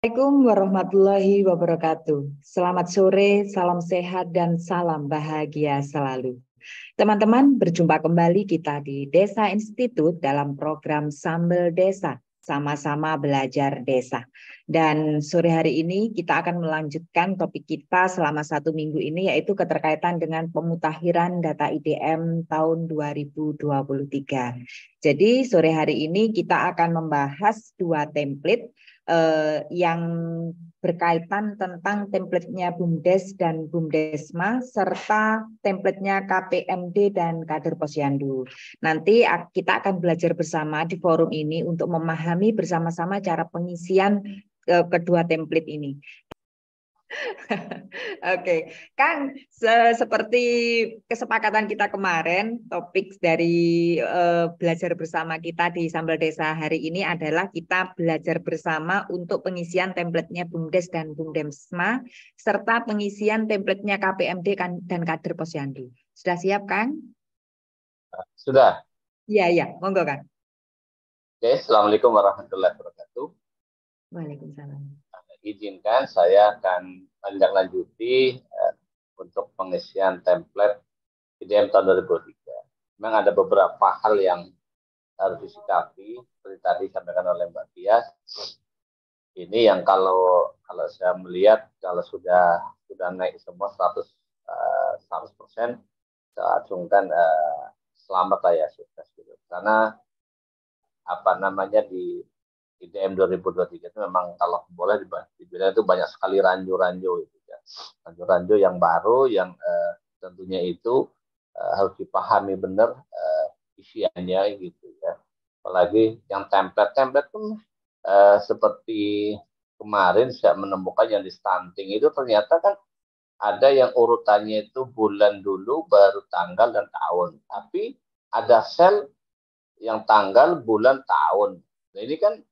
Assalamualaikum warahmatullahi wabarakatuh. Selamat sore, salam sehat, dan salam bahagia selalu. Teman-teman, berjumpa kembali kita di Desa Institut dalam program Sambel Desa, sama-sama belajar desa. Dan sore hari ini kita akan melanjutkan topik kita selama 1 minggu ini, yaitu keterkaitan dengan pemutakhiran data IDM tahun 2023. Jadi sore hari ini kita akan membahas 2 template yang berkaitan tentang templatenya BUMDes dan BUMDesma serta templatenya KPMD dan Kader Posyandu. Nanti kita akan belajar bersama di forum ini untuk memahami bersama-sama cara pengisian kedua template ini. Oke, Kang, seperti kesepakatan kita kemarin, topik dari belajar bersama kita di Sambal Desa hari ini adalah kita belajar bersama untuk pengisian templatenya BUMDes dan BUMDesma, serta pengisian templatenya KPMD dan Kader Posyandu. Sudah siap, Kang? Sudah. Iya, monggo, Kang. Oke, Assalamualaikum warahmatullahi wabarakatuh. Waalaikumsalam. Izinkan saya akan menindaklanjuti untuk pengisian template IDM tahun 2023. Memang ada beberapa hal yang harus disikapi, seperti tadi disampaikan oleh Mbak Tias. Ini yang kalau saya melihat kalau sudah naik semua 100%, saya acungkan selamat lah ya, sukses gitu. Karena di IDM 2023 itu memang kalau boleh dibilang itu banyak sekali ranjau-ranjau itu ya. Ranjau-ranjau yang baru yang tentunya itu harus dipahami benar isiannya gitu ya. Apalagi yang template pun seperti kemarin saya menemukan yang di stunting itu ternyata kan ada yang urutannya itu bulan dulu baru tanggal dan tahun. Tapi ada sel yang tanggal, bulan, tahun. Nah ini kan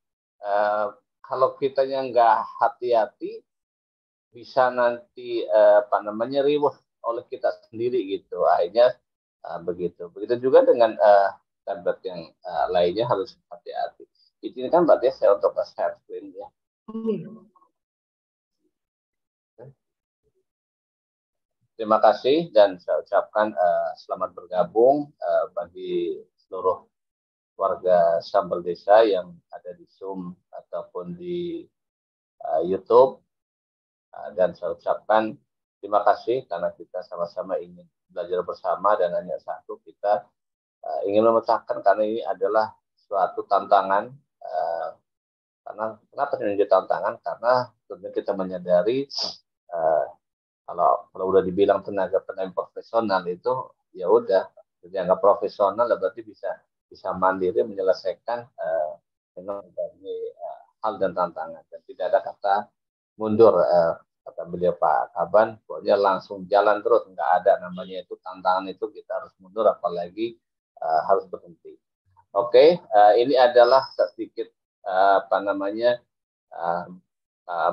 kalau kitanya nggak hati-hati bisa nanti riweh oleh kita sendiri gitu. Akhirnya begitu juga dengan tablet yang lainnya harus hati-hati. Ini kan berarti saya untuk share screen ya. Terima kasih dan saya ucapkan selamat bergabung bagi seluruh warga Sambal Desa yang ada di Zoom ataupun di YouTube. Dan saya ucapkan terima kasih karena kita sama-sama ingin belajar bersama dan hanya satu, kita ingin memecahkan karena ini adalah suatu tantangan. Karena kenapa ini menjadi tantangan? Karena tentunya kita menyadari kalau udah dibilang tenaga profesional itu ya udah dianggap profesional, berarti bisa mandiri menyelesaikan dengan berbagai hal dan tantangan, dan tidak ada kata mundur, kata beliau Pak Kaban, pokoknya langsung jalan terus, nggak ada namanya itu tantangan itu kita harus mundur, apalagi harus berhenti. Oke, ini adalah sedikit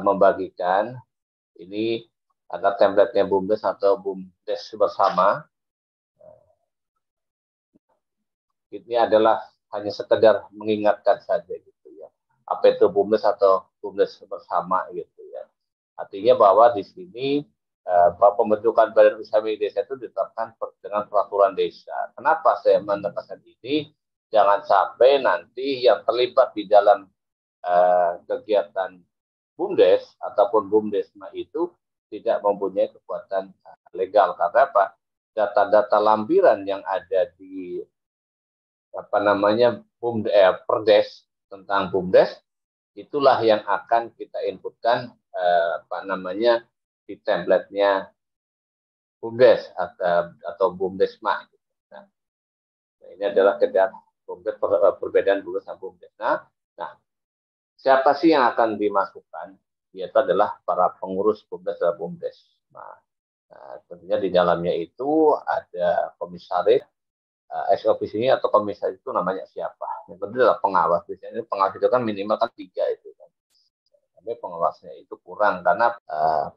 membagikan ini ada template-nya BUMDes atau BUMDes bersama. Ini adalah hanya sekedar mengingatkan saja gitu ya. Apa itu BUMDes atau BUMDes bersama gitu ya. Artinya bahwa di sini pembentukan badan usaha milik desa itu ditetapkan dengan peraturan desa. Kenapa saya menekankan ini? Jangan sampai nanti yang terlibat di dalam kegiatan BUMDes ataupun BUMDesma itu tidak mempunyai kekuatan legal. Karena apa? Data-data lampiran yang ada di Perdes tentang BUMDes itulah yang akan kita inputkan di template-nya BUMDes atau BUMDesma. Nah, ini adalah perbedaan BUMDes dan BUMDes. Nah, siapa sih yang akan dimasukkan? Yaitu adalah para pengurus BUMDes dan BUMDes. Nah, tentunya di dalamnya itu ada komisaris, ex officio atau komisaris itu namanya siapa? Yang kedua adalah pengawas. Biasanya pengawas itu kan minimal kan 3 itu kan. Tapi pengawasnya itu kurang karena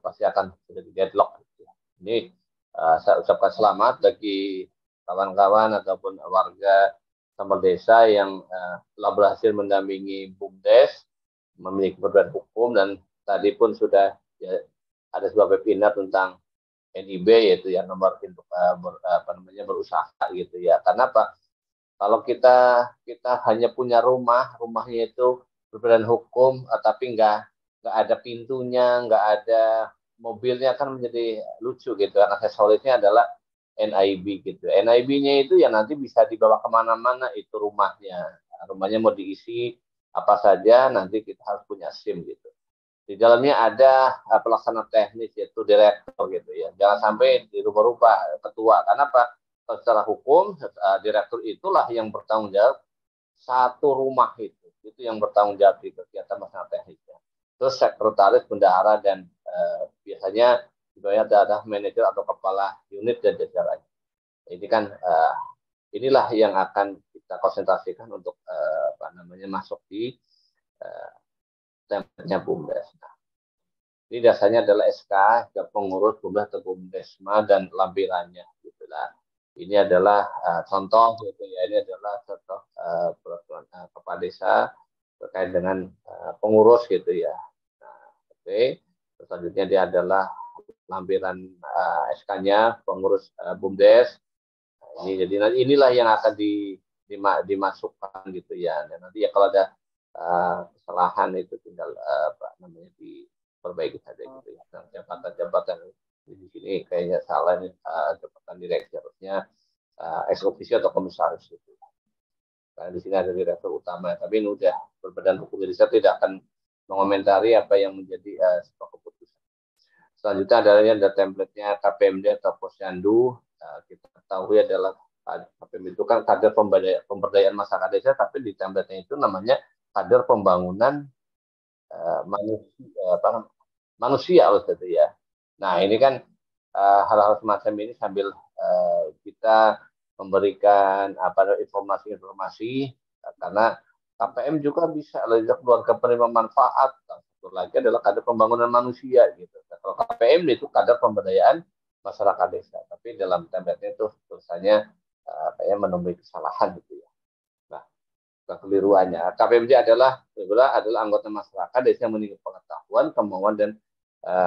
pasti akan sudah di deadlock. Gitu. Ini saya ucapkan selamat bagi kawan-kawan ataupun warga Sambal Desa yang telah berhasil mendampingi BUMDes, memiliki perbedaan hukum dan tadi pun sudah ya, ada sebuah webinar tentang NIB, yaitu ya nomor berusaha gitu ya. Karena apa? Kalau kita hanya punya rumahnya itu berbadan hukum, tapi nggak ada pintunya, nggak ada mobilnya, kan menjadi lucu gitu. Aksesorisnya adalah NIB gitu. NIB-nya itu ya nanti bisa dibawa kemana-mana itu rumahnya. Rumahnya mau diisi apa saja, nanti kita harus punya SIM gitu. Di dalamnya ada pelaksana teknis, yaitu direktur gitu ya. Jangan sampai dirubah-rubah ketua. Karena apa? Secara hukum direktur itulah yang bertanggung jawab satu rumah itu yang bertanggung jawab di kegiatan pelaksana teknisnya. Terus sekretaris, bendahara, dan biasanya dibayar adalah manajer atau kepala unit dan jajarannya. Ini kan inilah yang akan kita konsentrasikan untuk masuk di template-nya BUMDes. Nah, ini dasarnya adalah SK pengurus BUMDes atau BUMDesma dan lampirannya gitulah. Ini adalah contoh gitu ya. Ini adalah contoh peraturan kepala desa terkait dengan pengurus gitu ya. Nah, oke. Selanjutnya dia adalah lampiran SK-nya pengurus BUMDes. Ini jadi inilah yang akan dimasukkan gitu ya. Dan nanti ya kalau ada kesalahan itu tinggal diperbaiki saja gitu ya. Dan jabatan-jabatan di sini kayaknya salah nih, jabatan direksi harusnya ex officio atau komisaris gitu. Karena di sini ada direktur utama, tapi ini udah berbadan hukum, jadi saya tidak akan mengomentari apa yang menjadi sebuah keputusan. Selanjutnya ada template-nya KPMD atau Posyandu. Kita ketahui adalah KPMD itu kan kader pemberdayaan masyarakat desa, tapi di template-nya itu namanya kader pembangunan manusia gitu ya. Nah ini kan hal-hal semacam ini sambil kita memberikan informasi-informasi, karena KPM juga bisa keluarga penerima manfaat. Satu lagi adalah kader pembangunan manusia gitu. Nah, kalau KPM itu kader pemberdayaan masyarakat desa, tapi dalam template-nya itu tulisannya kayaknya menemui kesalahan gitu ya. Nah, kekeliruannya KPMD adalah anggota masyarakat desa yang memiliki pengetahuan, kemauan, dan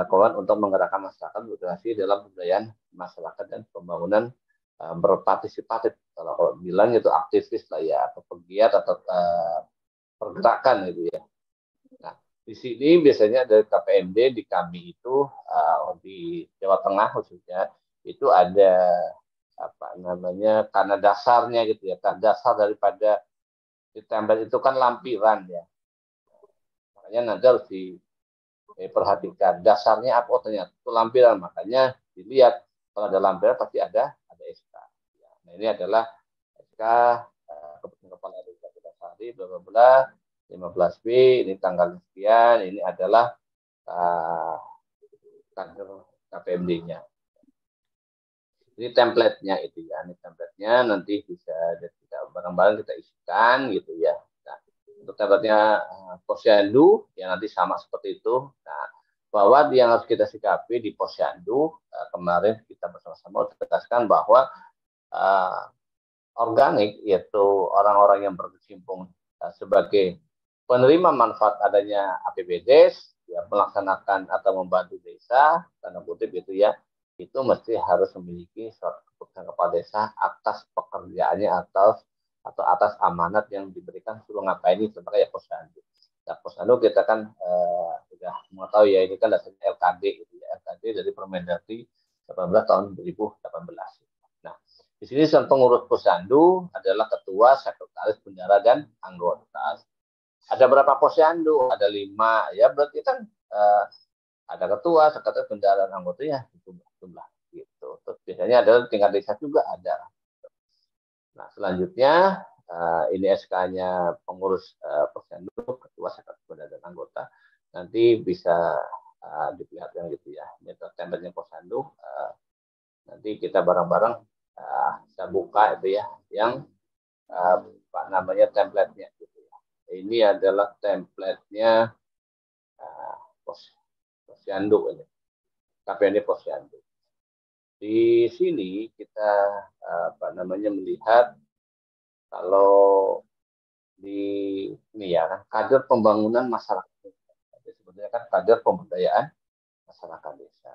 kawan untuk menggerakkan masyarakat berkreasi dalam pemberdayaan masyarakat dan pembangunan berpartisipatif. Kalau bilang itu aktivis lah ya, atau pegiat atau pergerakan gitu ya. Nah, di sini biasanya dari KPMD di kami itu di Jawa Tengah khususnya itu ada karena dasarnya gitu ya, karena dasar daripada di template itu kan lampiran ya. Makanya nanti harus diperhatikan dasarnya apa, ternyata itu lampiran, makanya dilihat kalau ada lampiran pasti ada SK. Nah ini adalah SK keputusan kepala desa Kedasari bla bla bla 15B, ini tanggal sekian, ini adalah kader KPMD-nya. Ini template-nya itu ya, ini template-nya nanti bisa kita bareng-bareng kita isikan gitu ya. Nah, untuk template-nya Posyandu ya nanti sama seperti itu. Nah, bahwa yang harus kita sikapi di Posyandu kemarin kita bersama-sama tegaskan bahwa organik, yaitu orang-orang yang berkecimpung sebagai penerima manfaat adanya APBDes, ya, melaksanakan atau membantu desa, tanda kutip gitu ya, itu mesti harus memiliki surat keputusan kepala desa atas pekerjaannya atau atas amanat yang diberikan suruh ngapain ini sebagai Posyandu. Nah, Posyandu kita kan sudah mengetahui ya, ini kan dasarnya LKD gitu ya, LKD dari Permendagri 18 tahun 2018. Nah, di sini pengurus Posyandu adalah ketua, sekretaris, bendahara, dan anggota. Ada berapa Posyandu? Ada 5 ya, berarti kan ada ketua, sekretaris, bendahara, dan anggota ya jumlah gitu. Terus biasanya ada tingkat desa juga ada. Nah selanjutnya ini SK-nya pengurus Posyandu, ketua, sekretaris, bendahara, dan anggota. Nanti bisa diperlihatkan gitu ya. Ini template-nya Posyandu. Nanti kita bareng-bareng kita buka itu ya, yang template-nya gitu ya. Ini adalah template-nya Posyandu ini. KPMD Posyandu. Di sini kita melihat kalau di ini ya, kader pembangunan masyarakat. sebenarnya kan kader pemberdayaan masyarakat desa.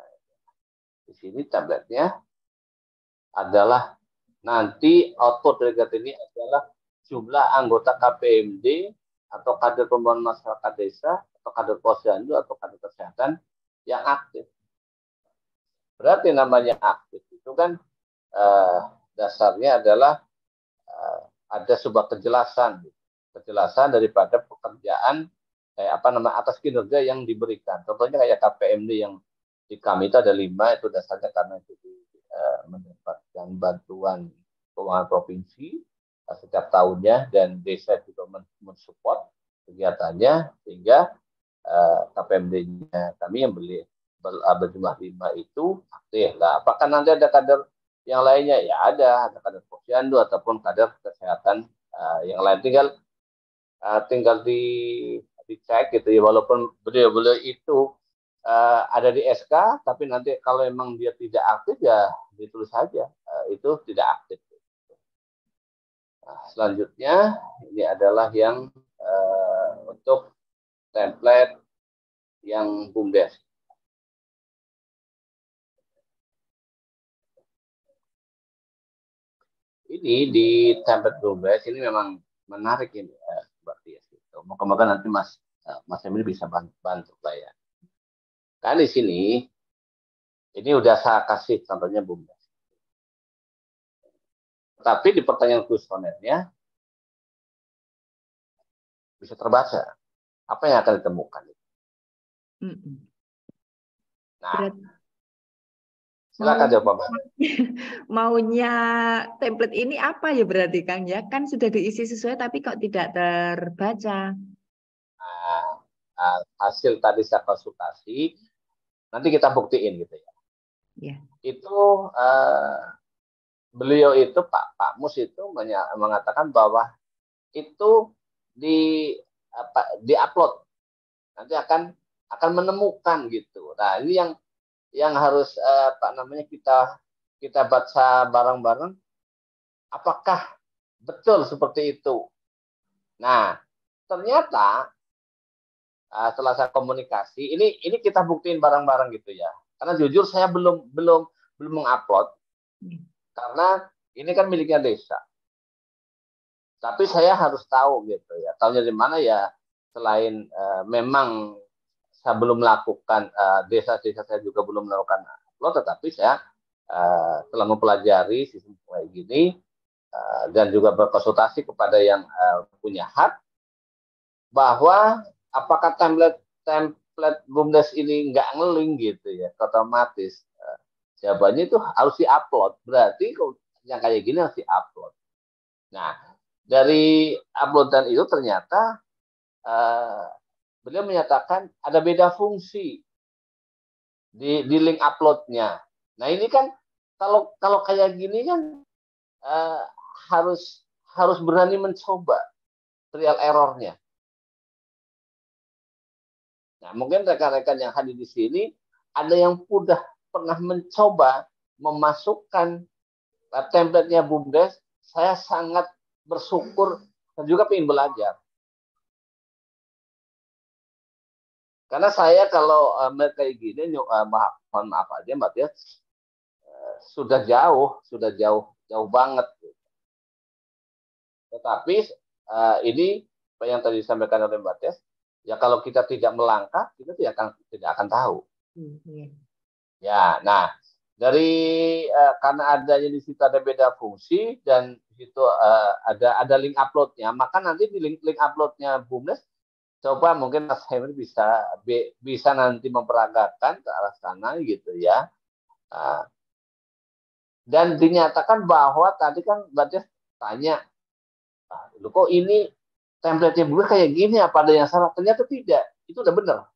Di sini tabletnya adalah nanti output dari kegiatan ini adalah jumlah anggota KPMD atau kader pembangunan masyarakat desa atau kader posyandu atau kader kesehatan yang aktif. Berarti namanya aktif itu kan dasarnya adalah ada sebuah kejelasan daripada pekerjaan atas kinerja yang diberikan. Contohnya kayak KPMD yang di kami itu ada 5, itu dasarnya karena itu mendapatkan bantuan keuangan provinsi setiap tahunnya dan desa juga mensupport kegiatannya sehingga KPMD-nya kami yang berjumlah 5 itu aktif. Nah, apakah nanti ada kader yang lainnya? Ya ada kader posyandu ataupun kader kesehatan yang lain tinggal dicek gitu ya, walaupun beliau itu ada di SK, tapi nanti kalau memang dia tidak aktif ya ditulis saja itu tidak aktif. Nah, selanjutnya ini adalah yang untuk template yang BUMDes. Ini di template BUMDes ini memang menarik ini, berarti ya. Gitu. Moga-moga nanti Mas Emil bisa bantu lah ya. Kan di sini ini udah saya kasih contohnya BUMDes. Tapi di pertanyaan kuesionernya bisa terbaca apa yang akan ditemukan. Nah, silakan jawab Pak. Maunya template ini apa ya berarti Kang ya? Kan sudah diisi sesuai tapi kok tidak terbaca. Hasil tadi saya konsultasi, nanti kita buktiin gitu ya. Yeah. Itu beliau itu Pak Mus itu mengatakan bahwa itu di-upload nanti akan menemukan gitu. Nah, ini yang harus kita baca bareng-bareng, apakah betul seperti itu. Nah, ternyata setelah saya komunikasi, ini kita buktiin bareng-bareng gitu ya. Karena jujur saya belum mengupload karena ini kan miliknya desa. Tapi saya harus tahu gitu ya. Tahunya di mana ya, selain memang saya belum melakukan, desa-desa saya juga belum melakukan upload, tetapi saya telah mempelajari sistem kayak gini dan juga berkonsultasi kepada yang punya hak bahwa apakah template BUMDes ini nggak ngeling gitu ya, otomatis jawabannya itu harus diupload. Berarti yang kayak gini harus diupload. Nah, dari uploadan itu ternyata beliau menyatakan ada beda fungsi di link uploadnya. Nah, ini kan kalau kayak gini kan harus berani mencoba trial errornya. Nah, mungkin rekan-rekan yang hadir di sini ada yang sudah pernah mencoba memasukkan template-nya BUMDes. Saya sangat bersyukur dan juga ingin belajar. Karena saya kalau kayak gini, mohon maaf aja Mbak Tia, sudah jauh banget. Tetapi ini yang tadi disampaikan oleh Mbak Tia, ya kalau kita tidak melangkah, kita tidak akan tahu. Ya, nah dari karena adanya di situ ada beda fungsi dan di situ ada link uploadnya, maka nanti di link uploadnya BUMDes, coba mungkin Mas Henry bisa nanti memperagakan ke arah sana gitu ya. Dan dinyatakan bahwa tadi kan Mbak tanya, lu kok ini template-nya gue kayak gini, apa ada yang salah? Ternyata tidak, itu udah benar.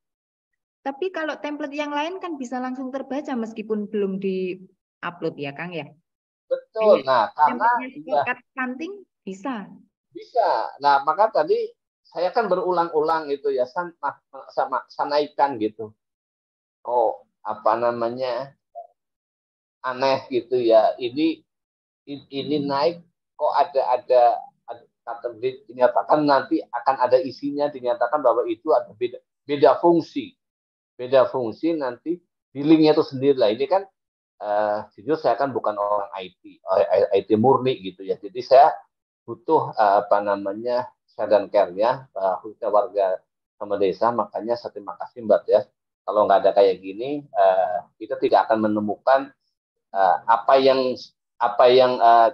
Tapi kalau template yang lain kan bisa langsung terbaca meskipun belum di-upload ya Kang ya? Betul, nah karena stunting bisa. Nah, maka tadi saya kan berulang-ulang itu ya, sanaikan gitu. Oh, aneh gitu ya. Ini naik kok ada dinyatakan nanti akan ada isinya, dinyatakan bahwa itu ada beda fungsi nanti di linknya itu sendiri lah. Ini kan jujur saya kan bukan orang IT murni gitu ya. Jadi saya butuh share dan care-nya khususnya warga sama desa. Makanya saya terima kasih Mbak ya. Kalau nggak ada kayak gini, kita tidak akan menemukan apa yang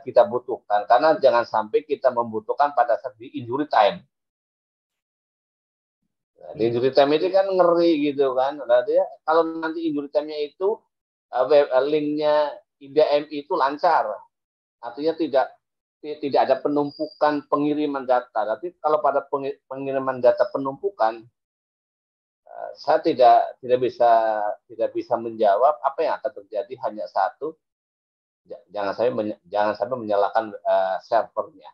kita butuhkan. Karena jangan sampai kita membutuhkan pada saat di injury time. Nah, di injury time itu kan ngeri gitu kan. Nanti kalau nanti injury time-nya itu linknya IDM itu lancar, artinya tidak ada penumpukan pengiriman data. Tapi kalau pada pengiriman data penumpukan, saya tidak bisa menjawab apa yang akan terjadi. Hanya satu, jangan sampai menyalahkan servernya.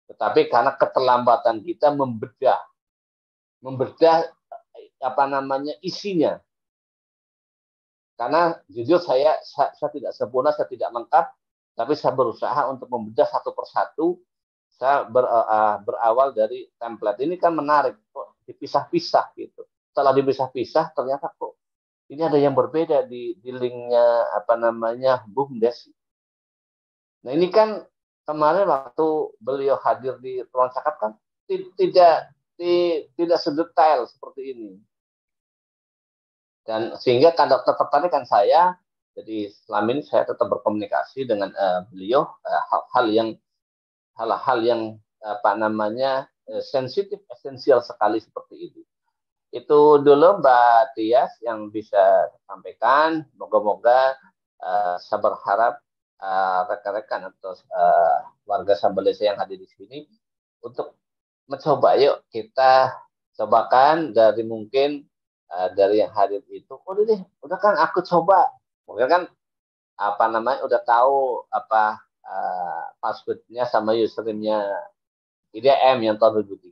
Tetapi karena keterlambatan kita membedah isinya. Karena jujur saya tidak sempurna, saya tidak lengkap, tapi saya berusaha untuk membedah satu persatu. Saya berawal dari template. Ini kan menarik, kok dipisah-pisah gitu. Setelah dipisah-pisah, ternyata kok ini ada yang berbeda di linknya BUMDes. Nah ini kan kemarin waktu beliau hadir di ruang cakap kan tidak sedetail seperti ini. Dan sehingga kan dokter tertarik kan saya, jadi selama ini saya tetap berkomunikasi dengan beliau hal-hal yang sensitif, esensial sekali seperti itu. Itu dulu Mbak Tias yang bisa sampaikan. Moga-moga saya berharap rekan-rekan atau warga Sambalesa yang hadir di sini untuk mencoba, yuk kita cobakan dari mungkin dari yang hadir itu, udah kan aku coba, mungkin kan udah tahu passwordnya sama username-nya IDM yang tahun 2003.